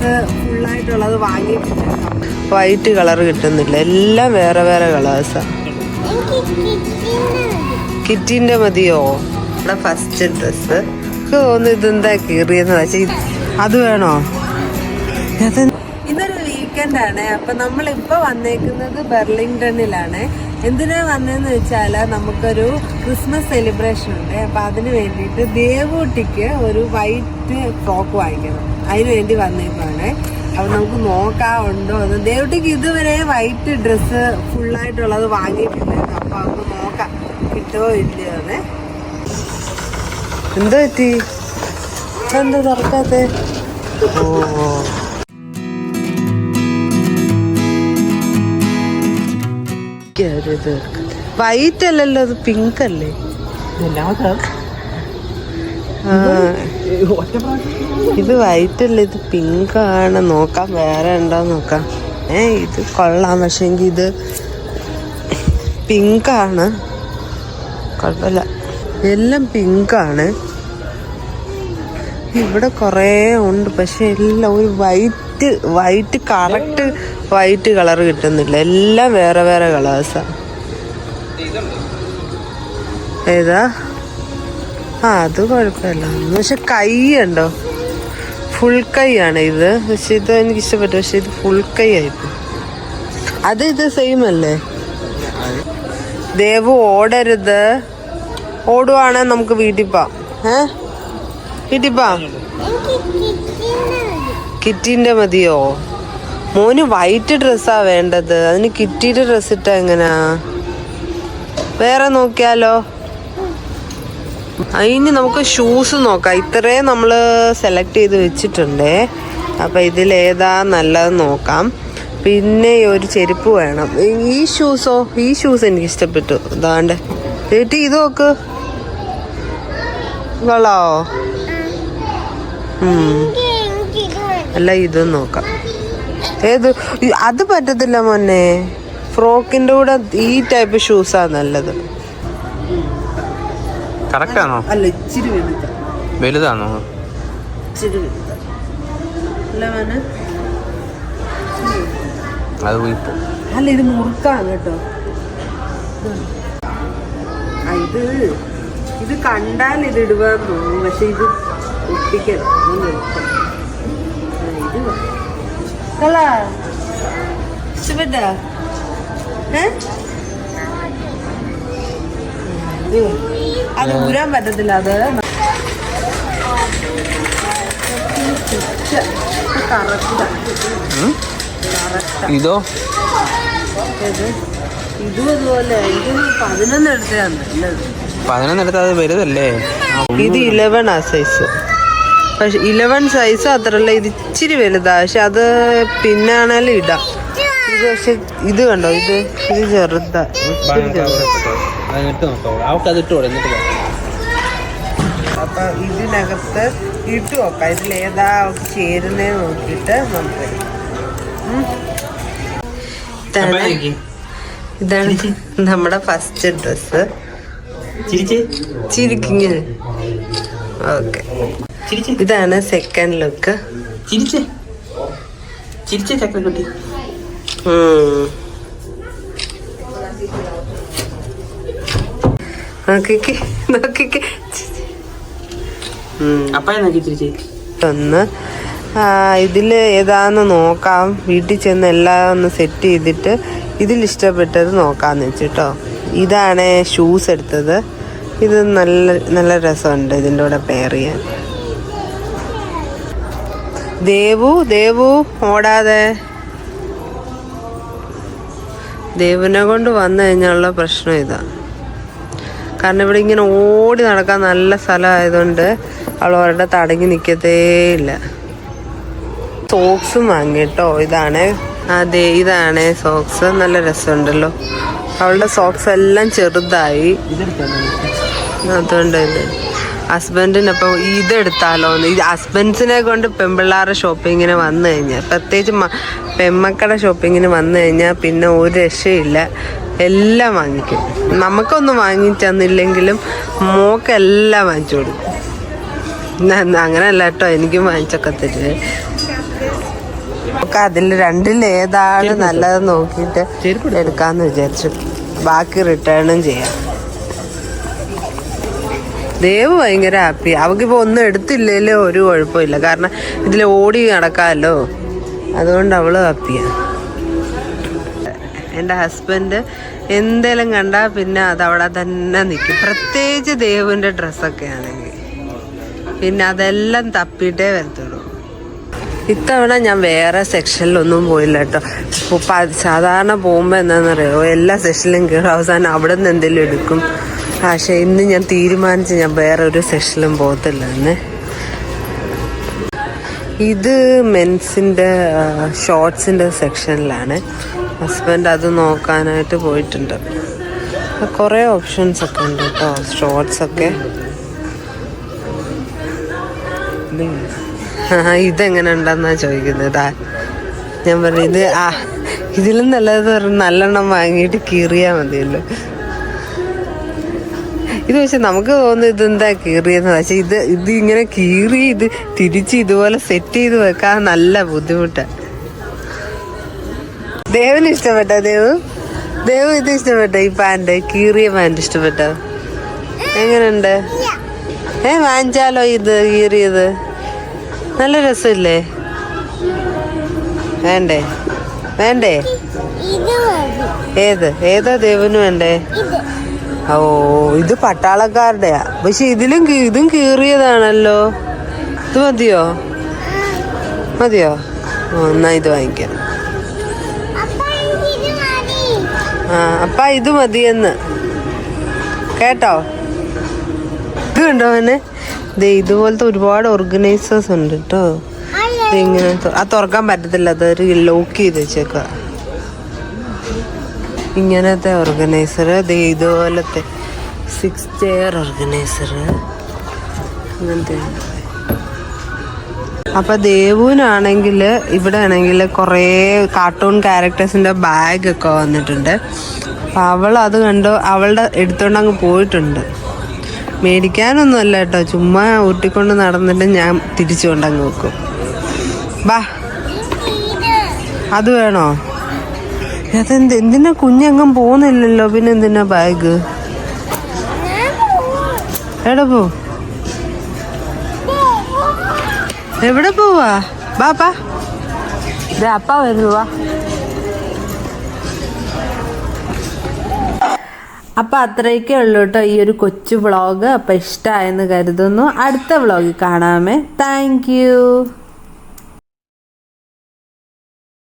ഫുള്ളായിട്ടുള്ളത് വാങ്ങിയിട്ടില്ല. White colour കിട്ടുന്നില്ല, എല്ലാം വേറെ വേറെ കളേഴ്സാണ്. കിറ്റിന്റെ മതിയോ? ഇവിടെ ഫസ്റ്റ് ഡ്രസ്സ് തോന്നുന്നു ഇതെന്താ കീറിയെന്ന് വെച്ചാൽ അത് വേണോ? ഇതൊരു വീക്കെൻഡാണ്. അപ്പം നമ്മളിപ്പോൾ വന്നേക്കുന്നത് ബെർലിംഗ്ടണിലാണ്. എന്തിനാ വന്നതെന്ന് വെച്ചാൽ നമുക്കൊരു ക്രിസ്മസ് സെലിബ്രേഷൻ ഉണ്ട്. അപ്പം അതിന് വേണ്ടിയിട്ട് ദേവൂട്ടിക്ക് ഒരു വൈറ്റ് ഫ്രോക്ക് വാങ്ങിക്കണം. അതിന് വേണ്ടി വന്നേക്കാണ്. അപ്പം നമുക്ക് നോക്കാറുണ്ടോ എന്ന്. ദേവൂട്ടിക്ക് ഇതുവരെ വൈറ്റ് ഡ്രസ്സ് ഫുള്ളായിട്ടുള്ളത് വാങ്ങിയിട്ടില്ല. അപ്പം നമുക്ക് നോക്കാം കിട്ടുമോ ഇല്ലയോ എന്ന്. എന്താ പറ്റി? എന്താ തുറക്കാത്തെ? ഓ വൈറ്റ് അല്ലല്ലോ, അത് പിങ്ക് അല്ലേ? ഇത് വൈറ്റ് അല്ലേ, ഇത് പിങ്ക് ആണ്. നോക്കാം വേറെ ഉണ്ടോ നോക്കാം. ഇത് കൊള്ളാം, പക്ഷെ എങ്കിൽ ഇത് പിങ്കാണ്. കുഴപ്പമില്ല, എല്ലാം പിങ്കാണ്. ഇവിടെ കുറേ ഉണ്ട്, പക്ഷെ എല്ലാം ഒരു വൈറ്റ് കറക്റ്റ് വൈറ്റ് കളർ കിട്ടുന്നില്ല, എല്ലാം വേറെ വേറെ കളേഴ്സാണ്. ഏതാ? അത് കുഴപ്പമില്ല, പക്ഷെ കൈ ഉണ്ടോ? ഫുൾ കൈ ആണ് ഇത്. പക്ഷെ ഇത് എനിക്ക് ഇഷ്ടപ്പെട്ടു, പക്ഷെ ഇത് ഫുൾ കൈ ആയിപ്പോ. ഇത് സെയിം അല്ലേ? ദേവു ഓടരുത്. ഓടുവാണെങ്കിൽ നമുക്ക് വീട്ടിൽ പോവാം. വീട്ടിൽ പോവാം. കിറ്റിന്റെ മതിയോ? മോന് വൈറ്റ് ഡ്രസ്സാ വേണ്ടത്. അതിന് കിറ്റിയുടെ ഡ്രസ്സ് ഇട്ടാ എങ്ങനാ? വേറെ നോക്കിയാലോ? ഇനി നമുക്ക് ഷൂസ് നോക്കാം. ഇത്രയും നമ്മൾ സെലക്ട് ചെയ്ത് വെച്ചിട്ടുണ്ടേ. അപ്പം ഇതിലേതാ നല്ലത് നോക്കാം. പിന്നെ ഒരു ചെരുപ്പ് വേണം. ഈ ഷൂസ് എനിക്ക് ഇഷ്ടപ്പെട്ടു. ഇതാണ്ട് ചേട്ടി ഇത് നോക്ക്, കൊള്ളാവോ? അല്ല ഇതും നോക്കാം. ഏത്? അത് പറ്റത്തില്ല മോനെ. ഫ്രോക്കിന്റെ കൂടെ ഈ ടൈപ്പ് ഷൂസാ നല്ലത്. കറക്റ്റാണോ? അല്ല, ഇച്ചിരി വലുതാണോ? ഇച്ചിരി വലുതാ. അല്ല, ഇത് മുറുക്കാണ് കേട്ടോ. ഇത് കണ്ടാൽ ഇത് ഇടുവാന്ന് തോന്നും, പക്ഷെ ഇത് ഒട്ടിക്കണം. ഇഷ്ടപ്പെട്ടാ? അത് ഊരാൻ പറ്റത്തില്ല. അത് ഇതോ? ഇതും അതുപോലെ. ഇത് 11 എടുത്തതാണ് നല്ലത്. 11 എടുത്താൽ അത് വലുതല്ലേ? ഇത് 11 സൈസ്. പക്ഷെ 11 സൈസ് അത്രല്ല, ഇത് ഇച്ചിരി വലുതാ. പക്ഷെ അത് പിന്നാണേലും ഇടാം. ഇത് പക്ഷെ ഇത് കണ്ടോ, ഇത് ചെറുതാ. അപ്പൊ ഇതിനകത്ത് ഇട്ട് നോക്കാം. ഇതിലേതാ ചേരുന്നേ നോക്കിയിട്ട് നമുക്ക്. ഇതാണ് നമ്മുടെ ഫസ്റ്റ് ഡ്രസ്. ചിരിക്കിങ്ങനെ. ഓക്കെ, ഇതാണ് സെക്കൻഡ് ലുക്ക്. ചക്രക്കുട്ടി ഒന്ന് ഇതില് ഏതാന്ന് നോക്കാം. വീട്ടിൽ ചെന്ന് എല്ലാം ഒന്ന് സെറ്റ് ചെയ്തിട്ട് ഇതിലിഷ്ടപ്പെട്ടത് നോക്കാന്ന് വെച്ചിട്ടോ. ഇതാണ് ഷൂസ് എടുത്തത്. ഇത് നല്ല രസമുണ്ട് ഇതിൻ്റെ കൂടെ പെയർ ചെയ്യാൻ. ദേവു ഓടാതെ. ദേവുവിനെ കൊണ്ട് വന്നു കഴിഞ്ഞാലുള്ള പ്രശ്നം ഇതാ. കാരണം ഇവിടെ ഇങ്ങനെ ഓടി നടക്കാൻ നല്ല സ്ഥലമായതുകൊണ്ട് അവൾ അവരുടെ തടങ്ങി നിൽക്കത്തേ ഇല്ല. സോക്സും വാങ്ങിട്ടോ. ഇതാണ് സോക്സ്. നല്ല രസമുണ്ടല്ലോ. അവളുടെ സോക്സ് എല്ലാം ചെറുതായി. അതുകൊണ്ട് ഹസ്ബൻഡിനപ്പം ഇതെടുത്താലോ എന്ന്. ഇത് ഹസ്ബൻഡ്സിനെ കൊണ്ട് പെൺപിള്ളേരുടെ ഷോപ്പിങ്ങിന് വന്നു കഴിഞ്ഞാൽ, പ്രത്യേകിച്ച് പെൺമക്കളുടെ ഷോപ്പിങ്ങിന് വന്നു കഴിഞ്ഞാൽ പിന്നെ ഒരു രക്ഷയില്ല. എല്ലാം വാങ്ങിക്കും. നമുക്കൊന്നും വാങ്ങിച്ചന്നില്ലെങ്കിലും മോക്കെല്ലാം വാങ്ങിച്ചു കൊടുക്കും. അങ്ങനെയല്ല കേട്ടോ, എനിക്കും വാങ്ങിച്ചൊക്കെ തരുവേ. നമുക്ക് അതിൽ രണ്ടിൽ ഏതാണ് നല്ലത് നോക്കിയിട്ട് എടുക്കാന്ന് വിചാരിച്ചു. ബാക്കി റിട്ടേണും ചെയ്യാം. ദേവ് ഭയങ്കര ഹാപ്പി. അവക്കിപ്പോ ഒന്നും എടുത്തില്ലേലും ഒരു കുഴപ്പമില്ല, കാരണം ഇതിൽ ഓടി നടക്കാമല്ലോ, അതുകൊണ്ട് അവള് ഹാപ്പിയാണ്. എൻ്റെ ഹസ്ബൻഡ് എന്തേലും കണ്ടാൽ പിന്നെ അതവിടെ തന്നെ നിൽക്കും. പ്രത്യേകിച്ച് ദേവിൻ്റെ ഡ്രസ്സൊക്കെ ആണെങ്കിൽ പിന്നെ അതെല്ലാം തപ്പിയിട്ടേ വരത്തുള്ളൂ. ഇത്തവണ ഞാൻ വേറെ സെക്ഷനിലൊന്നും പോയില്ല കേട്ടോ. സാധാരണ പോകുമ്പോൾ എന്താണെന്നറിയോ, എല്ലാ സെക്ഷനിലും കയറും, അവസാനം അവിടെ നിന്ന് എന്തെങ്കിലും എടുക്കും. പക്ഷേ ഇന്ന് ഞാൻ തീരുമാനിച്ച് ഞാൻ വേറെ ഒരു സെക്ഷനിലും പോകത്തില്ല എന്ന്. ഇത് മെൻസിൻ്റെ ഷോർട്സിൻ്റെ സെക്ഷനിലാണ്. ഹസ്ബൻഡ് അത് നോക്കാനായിട്ട് പോയിട്ടുണ്ട്. കുറേ ഓപ്ഷൻസ് ഒക്കെ ഉണ്ട് കേട്ടോ ഷോർട്സൊക്കെ. ഇതെങ്ങനെ ഉണ്ടെന്നാ ചോദിക്കുന്നത്. ഞാൻ പറഞ്ഞു ഇത് ഇതിലും നല്ലത് നല്ലെണ്ണം വാങ്ങിയിട്ട് കീറിയാൽ മതിയല്ലോ. ഇത് പക്ഷെ നമുക്ക് തോന്നുന്നു ഇതെന്താ കീറിയെന്ന്. പക്ഷെ ഇത് ഇങ്ങനെ കീറി ഇത് തിരിച്ച് ഇതുപോലെ സെറ്റ് ചെയ്ത് വെക്കാൻ നല്ല ബുദ്ധിമുട്ടാണ്. ദേവിന് ഇഷ്ടപ്പെട്ട ദേവ് ഇത് ഇഷ്ടപ്പെട്ട ഈ പാൻറ്, കീറിയ പാൻറ് ഇഷ്ടപ്പെട്ട? എങ്ങനെയുണ്ട്? വാങ്ങിച്ചാലോ ഇത് കീറിയത്? നല്ല രസമില്ലേ? വേണ്ടേ? ഏതാ ദേവിന് വേണ്ടേ? ഓ, ഇത് പട്ടാളക്കാരുടെയാ. പക്ഷെ ഇതും കീറിയതാണല്ലോ. ഇത് മതിയോ? എന്നാ ഇത് വാങ്ങിക്കാം. അപ്പ ഇത് മതിയെന്ന് കേട്ടോ. ഇത് കണ്ടോ അവനെ? ഇതുപോലത്തെ ഒരുപാട് ഓർഗനൈസേഴ്സ് ഉണ്ട് കേട്ടോ. ഇതിങ്ങനെ തുറക്കാൻ പറ്റത്തില്ല, അതൊരു ലോക്ക് ചെയ്ത് വെച്ചേക്ക. ഇങ്ങനത്തെ ഓർഗനൈസർ, ഇതുപോലത്തെ 6 ചെയർ ഓർഗനൈസർ, അങ്ങനത്തെ. അപ്പൊ ദേവുവിനാണെങ്കിൽ ഇവിടെ ആണെങ്കിൽ കുറേ കാർട്ടൂൺ ക്യാരക്ടേഴ്സിന്റെ ബാഗ് ഒക്കെ വന്നിട്ടുണ്ട്. അപ്പൊ അവൾ അത് കണ്ടോ, അവളുടെ എടുത്തോണ്ട് അങ്ങ് പോയിട്ടുണ്ട്. മേടിക്കാനൊന്നും അല്ല കേട്ടോ, ചുമ്മാ ഊട്ടിക്കൊണ്ട് നടന്നിട്ട് ഞാൻ തിരിച്ചു കൊണ്ടങ്ങ് വെക്കും. ബാ, അത് വേണോ? എന്തിനാ കുഞ്ഞെങ്ങും പോകുന്നില്ലല്ലോ, പിന്നെ എന്തിനാ ബാഗ്? എവിടെ പോവാ? ബാപ്പാ അപ്പ വരുവാ. അപ്പം അത്രയൊക്കെ ഉള്ളൂ കേട്ടോ ഈ ഒരു കൊച്ചു വ്ളോഗ്. അപ്പം ഇഷ്ടമായെന്ന് കരുതുന്നു. അടുത്ത വ്ളോഗിൽ കാണാമേ. Thank you.